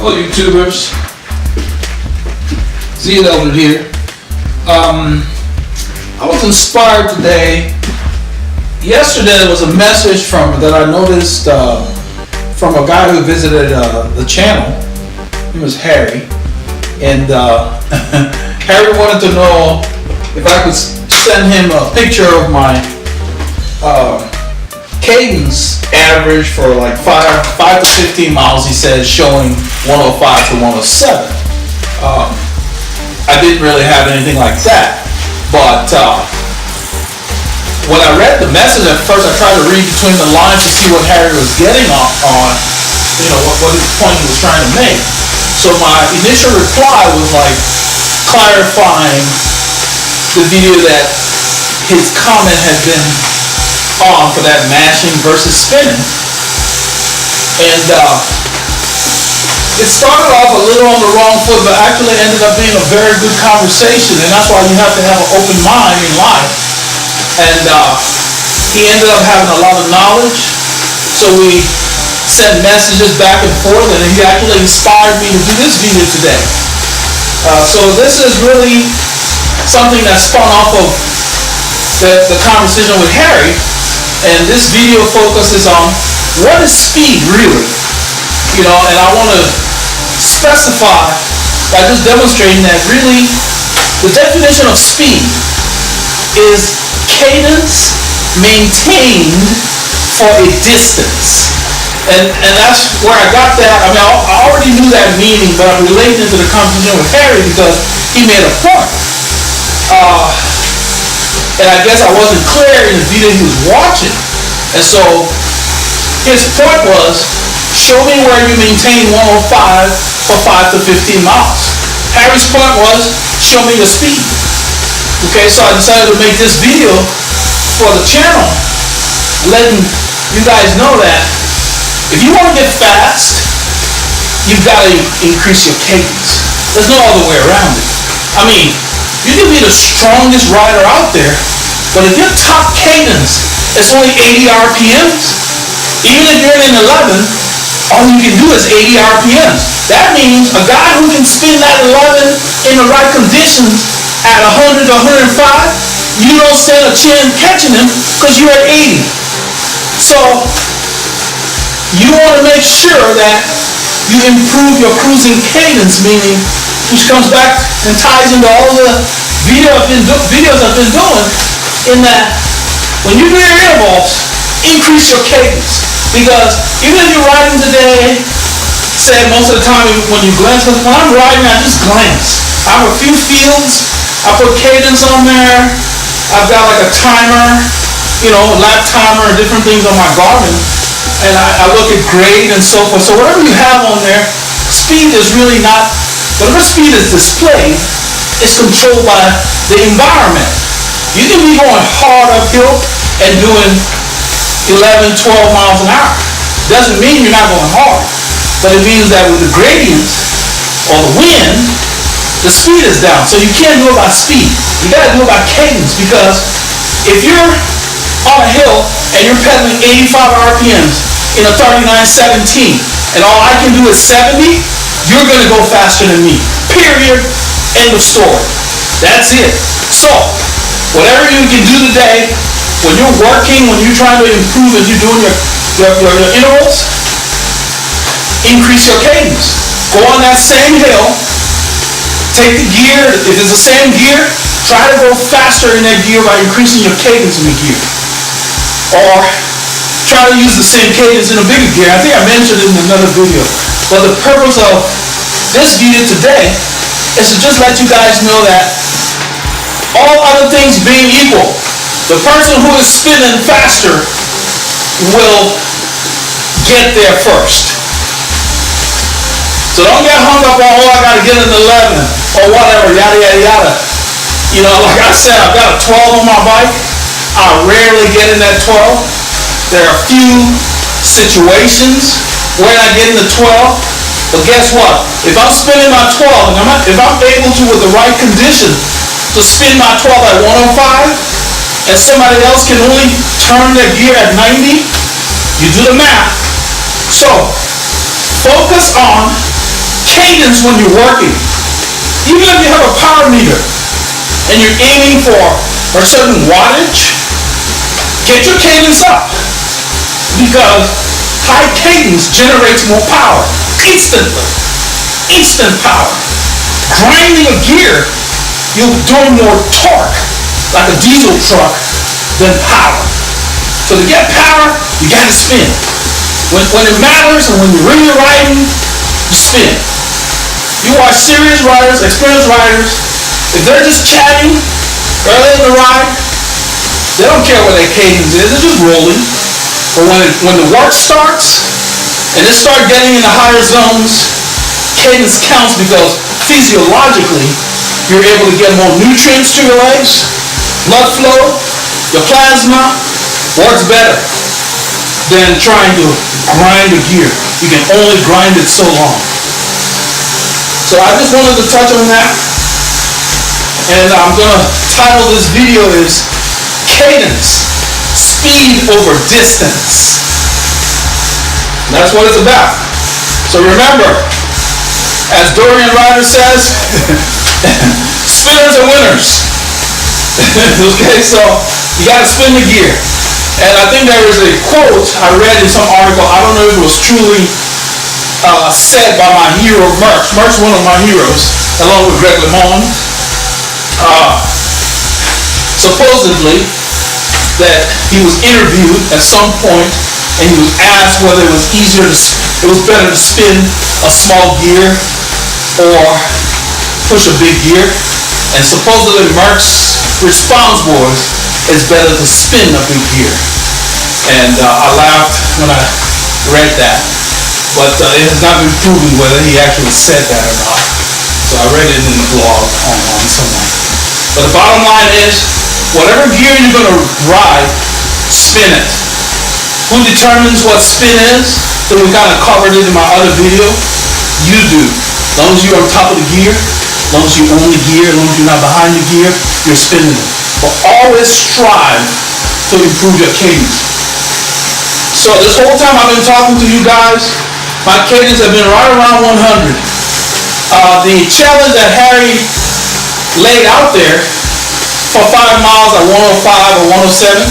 Hello YouTubers, Z here. I was inspired today. Yesterday there was a message that I noticed from a guy who visited the channel. He was Harry, and Harry wanted to know if I could send him a picture of my Cadence average for like 5 to 15 miles. He said showing 105 to 107. I didn't really have anything like that, but when I read the message at first, I tried to read between the lines to see what Harry was getting on, what his point he was trying to make. So my initial reply was like clarifying the video that his comment had been on for that mashing versus spinning, and it started off a little on the wrong foot, but actually ended up being a very good conversation, and that's why you have to have an open mind in life. And he ended up having a lot of knowledge, so we sent messages back and forth, and he actually inspired me to do this video today. So this is really something that spun off of the conversation with Harry, and this video focuses on what is speed really, and I want to specify by just demonstrating that really the definition of speed is cadence maintained for a distance, and that's where I got that. I mean, I already knew that meaning, but I'm relating it to the conversation with Harry because he made a point. And I guess I wasn't clear in the video he was watching. And so his point was, show me where you maintain 105 for 5 to 15 miles. Harry's point was, show me your speed. Okay, so I decided to make this video for the channel, letting you guys know that if you want to get fast, you've got to increase your cadence. There's no other way around it. I mean, you can be the strongest rider out there, but if your top cadence is only 80 RPMs, even if you're in an 11, all you can do is 80 RPMs. That means a guy who can spin that 11 in the right conditions at 100 to 105, you don't stand a chance catching him because you're at 80. So you want to make sure that you improve your cruising cadence, meaning, which comes back and ties into all the videos I've been doing, in that when you do your intervals, increase your cadence. Because even if you're riding today, say most of the time when you glance, because when I'm riding, I just glance. I have a few fields, I put cadence on there, I've got like a timer, a lap timer and different things on my Garmin, and I look at grade and so forth. So whatever you have on there, speed is really not, whatever speed is displayed is controlled by the environment. You can be going hard uphill and doing 11, 12 miles an hour. Doesn't mean you're not going hard, but it means that with the gradients or the wind, the speed is down. So you can't do it by speed. You got to do it by cadence, because if you're on a hill and you're pedaling 85 RPMs in a 39.17 and all I can do is 70, you're going to go faster than me. Period. End of story. That's it. So whatever you can do today, when you're working, when you're trying to improve, as you're doing your intervals, increase your cadence. Go on that same hill, take the gear, if it's the same gear, try to go faster in that gear by increasing your cadence in the gear. Or try to use the same cadence in a bigger gear. I think I mentioned it in another video. But the purpose of this video today is to just let you guys know that all other things being equal, the person who is spinning faster will get there first. So don't get hung up on, I gotta get an 11 or whatever, yada yada yada. Like I said, I've got a 12 on my bike. I rarely get in that 12. There are a few situations where I get in the 12, but guess what? If I'm spinning my 12, and if I'm able to, with the right condition, to spin my 12 at 105, and somebody else can only turn their gear at 90, you do the math. So focus on cadence when you're working. Even if you have a power meter and you're aiming for a certain wattage, get your cadence up, because high cadence generates more power instantly. Instant power. Grinding a gear, you're doing more torque, like a diesel truck, than power. So to get power, you gotta spin. When it matters and when you're really riding, you spin. You watch serious riders, experienced riders, if they're just chatting early in the ride, they don't care what their cadence is, they're just rolling. But when the work starts, and they start getting in the higher zones, cadence counts, because physiologically, you're able to get more nutrients to your legs, blood flow, your plasma works better than trying to grind a gear. You can only grind it so long. So I just wanted to touch on that, and I'm going to title this video is Cadence, Speed Over Distance. And that's what it's about. So remember, as Dorian Ryder says, spinners are winners. Okay, so you got to spin the gear. And I think there is a quote I read in some article, I don't know if it was truly said by my hero, Merckx. Merckx is one of my heroes, along with Greg LeMond. Supposedly, that he was interviewed at some point, and he was asked whether it was better to spin a small gear or push a big gear. And supposedly Merckx's response was, it's better to spin a big gear. And I laughed when I read that. But it has not been proven whether he actually said that or not. So I read it in the blog online somewhere. But the bottom line is, whatever gear you're going to ride, spin it. Who determines what spin is? So we kind of covered it in my other video. You do. As long as you're on top of the gear, as long as you own the gear, as long as you're not behind the gear, you're spinning it. But always strive to improve your cadence. So this whole time I've been talking to you guys, my cadence has been right around 100. The challenge that Harry laid out there for 5 miles at 105 or 107,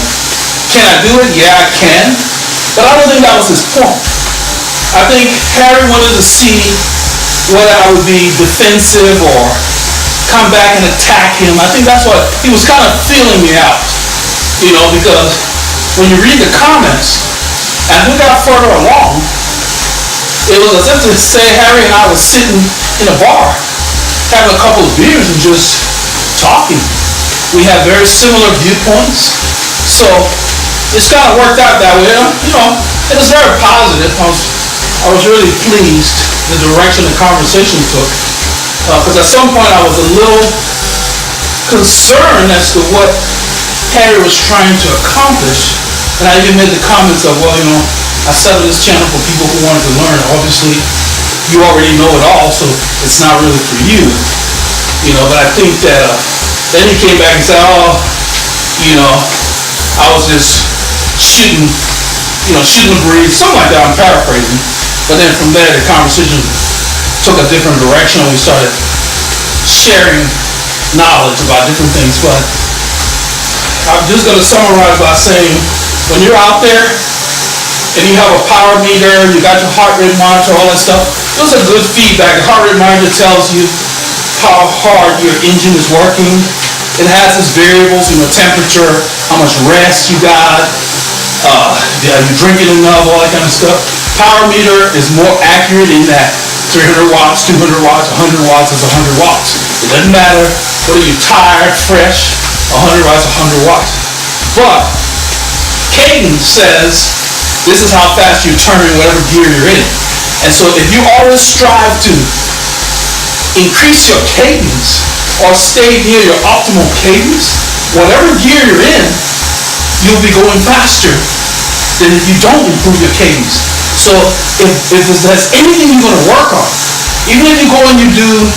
can I do it? Yeah, I can. But I don't think that was his point. I think Harry wanted to see whether I would be defensive or come back and attack him. I think that's what he was kind of feeling me out, because when you read the comments, as we got further along, it was as if to say Harry and I were sitting in a bar, having a couple of beers and just talking. We have very similar viewpoints, so it's kind of worked out that way. It was very positive. I was really pleased the direction the conversation took, because at some point I was a little concerned as to what Harry was trying to accomplish, and I even made the comments of, I started this channel for people who wanted to learn. Obviously, you already know it all, so it's not really for you, but I think that then he came back and said, I was just shooting the breeze, something like that. I'm paraphrasing. But then from there, the conversation took a different direction. We started sharing knowledge about different things. But I'm just going to summarize by saying, when you're out there and you have a power meter, you got your heart rate monitor, all that stuff, those are good feedback. The heart rate monitor tells you how hard your engine is working. It has its variables, temperature, how much rest you got, are you drinking enough, all that kind of stuff. Power meter is more accurate in that 300 watts, 200 watts, 100 watts is 100 watts. It doesn't matter whether you're tired, fresh, 100 watts, 100 watts. But Cadence says this is how fast you're turning whatever gear you're in. And so if you always strive to increase your cadence or stay near your optimal cadence, whatever gear you're in, you'll be going faster than if you don't improve your cadence. So if there's anything you're going to work on, even if you go and you do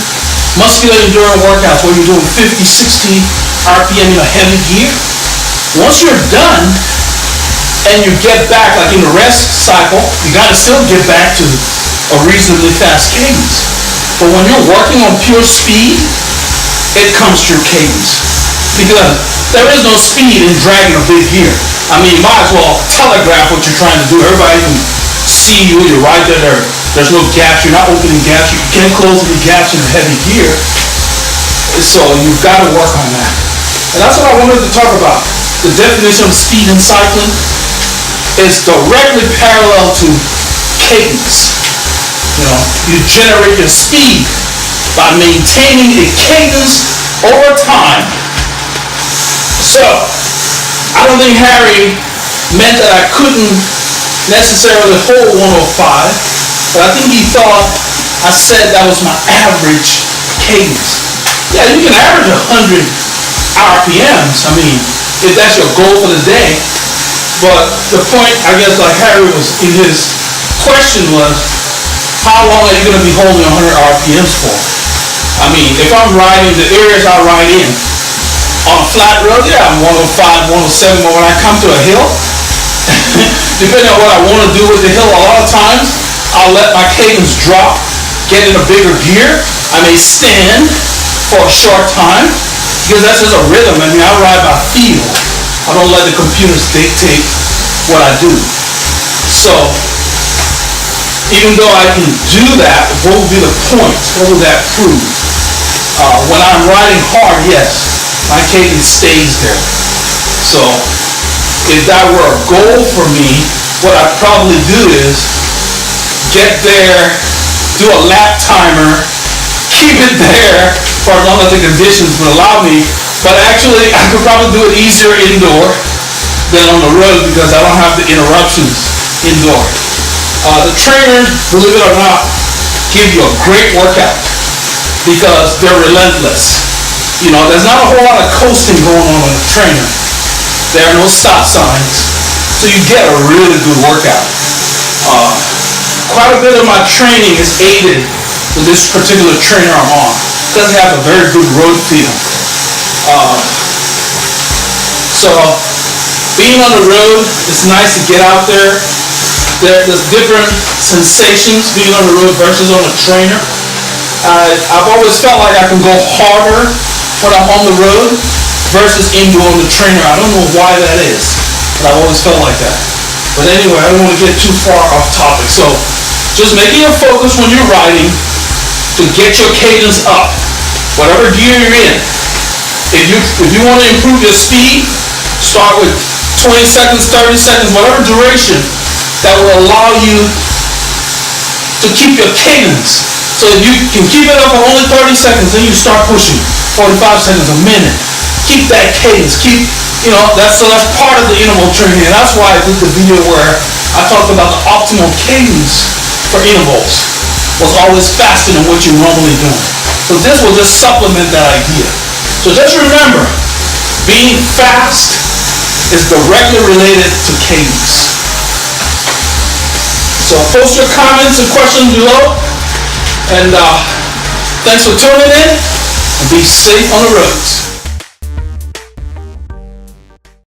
muscular endurance workouts where you're doing 50, 60 RPM in a heavy gear, once you're done and you get back, like in the rest cycle, you got to still get back to a reasonably fast cadence. But when you're working on pure speed, it comes through cadence. Because there is no speed in dragging a big gear. I mean, you might as well telegraph what you're trying to do. Everybody can see you, you're right there. There's no gaps, you're not opening gaps, you can't close any gaps in a heavy gear. So you've got to work on that. And that's what I wanted to talk about. The definition of speed in cycling is directly parallel to cadence. You generate your speed by maintaining a cadence over time. So, I don't think Harry meant that I couldn't necessarily hold 105, but I think he thought I said that was my average cadence. Yeah, you can average 100 RPMs, I mean, if that's your goal for the day, but the point, I guess, like Harry was in his question was, how long are you going to be holding 100 RPMs for? I mean, if I'm riding the areas I ride in, on a flat road, yeah, I'm 105, 107, but when I come to a hill, depending on what I want to do with the hill, a lot of times, I'll let my cadence drop, get in a bigger gear. I may stand for a short time, because that's just a rhythm. I mean, I ride by feel. I don't let the computers dictate what I do. So, even though I can do that, what would be the point? What would that prove? When I'm riding hard, yes, my cadence stays there. So, if that were a goal for me, what I'd probably do is get there, do a lap timer, keep it there for as long as the conditions would allow me. But actually, I could probably do it easier indoor than on the road because I don't have the interruptions indoor. The trainers, believe it or not, give you a great workout because they're relentless. There's not a whole lot of coasting going on with a trainer. There are no stop signs, so you get a really good workout. Quite a bit of my training is aided with this particular trainer I'm on because they have a very good road feel. So being on the road, it's nice to get out there. There's different sensations being on the road versus on a trainer. I've always felt like I can go harder when I'm on the road versus indoor on the trainer. I don't know why that is, but I've always felt like that. But anyway, I don't want to get too far off topic. So just making a focus when you're riding to get your cadence up, whatever gear you're in. If you want to improve your speed, start with 20 seconds, 30 seconds, whatever duration that will allow you to keep your cadence. So if you can keep it up for only 30 seconds, then you start pushing 45 seconds, a minute. Keep that cadence. That's part of the interval training, and that's why I did the video where I talked about the optimal cadence for intervals was always faster than what you're normally doing. So this will just supplement that idea. So just remember, being fast is directly related to cadence. So post your comments and questions below, and thanks for tuning in, and be safe on the roads.